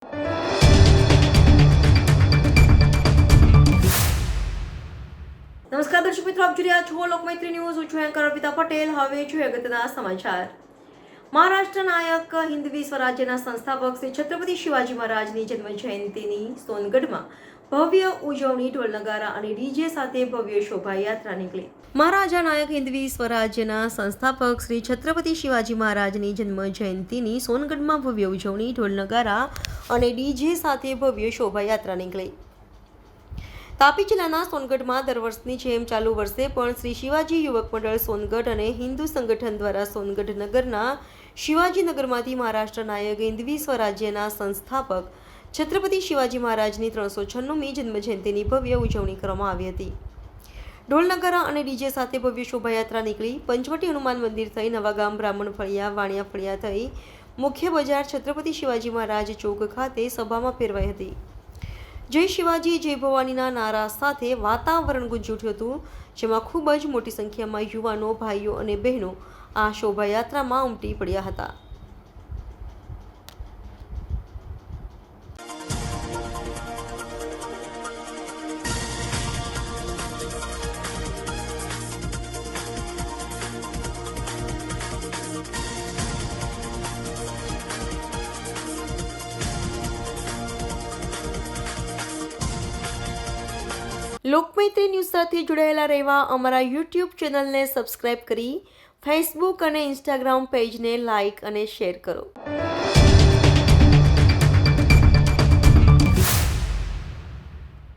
નમસ્કાર દર્શક મિત્રો, આપ જોઈ રહ્યા છો લોકમૈત્રી ન્યૂઝ. હું છું એન્કર અર્પિતા પટેલ. હવે જોઈએ અગત્યના સમાચાર. મહારાષ્ટ્ર નાયક હિન્દવી સ્વરાજ્યના સંસ્થાપક શ્રી છત્રપતિ શિવાજી મહારાજની જન્મ જયંતિની સોનગઢમાં ભવ્ય ઉજવણી ઢોલ નગારા અને ડીજે સાથે ભવ્ય શોભાયાત્રા નીકળી. મહારાજા નાયક હિન્દવી સ્વરાજ્યના સંસ્થાપક શ્રી છત્રપતિ શિવાજી મહારાજની જન્મ જયંતિની સોનગઢમાં ભવ્ય ઉજવણી ઢોલ નગારા અને ડીજે સાથે ભવ્ય શોભાયાત્રા નીકળી. તાપી જિલ્લાના સોનગઢમાં દર વર્ષની જેમ ચાલુ વર્ષે પણ શ્રી શિવાજી યુવક મંડળ સોનગઢ અને હિન્દુ સંગઠન દ્વારા સોનગઢ નગરના શિવાજીનગરમાંથી મહારાષ્ટ્ર નાયક હિન્દવી સ્વરાજ્યના સંસ્થાપક છત્રપતિ શિવાજી મહારાજની 396મી જન્મજયંતિની ભવ્ય ઉજવણી કરવામાં આવી હતી. ઢોલ નગારા અને ડીજે સાથે ભવ્ય શોભાયાત્રા નીકળી. પંચવટી હનુમાન મંદિર થઈ નવાગામ બ્રાહ્મણ ફળિયા વાણિયા ફળિયા થઈ મુખ્ય બજાર છત્રપતિ શિવાજી મહારાજ ચોક ખાતે સભામાં ફેરવાઈ હતી. જય શિવાજી જય ભવાનીના નારા સાથે વાતાવરણ ગુંજી ઉઠ્યું હતું, જેમાં ખૂબ જ મોટી સંખ્યામાં યુવાનો, ભાઈઓ અને બહેનો આ શોભાયાત્રામાં ઉમટી પડ્યા હતા. લોકમૈત્રી ન્યૂઝ સાથે જોડાયેલા રહેવા અમારા યુટ્યુબ ચેનલને સબસ્ક્રાઇબ કરી ફેસબુક અને ઇન્સ્ટાગ્રામ પેજને લાઇક અને શેર કરો.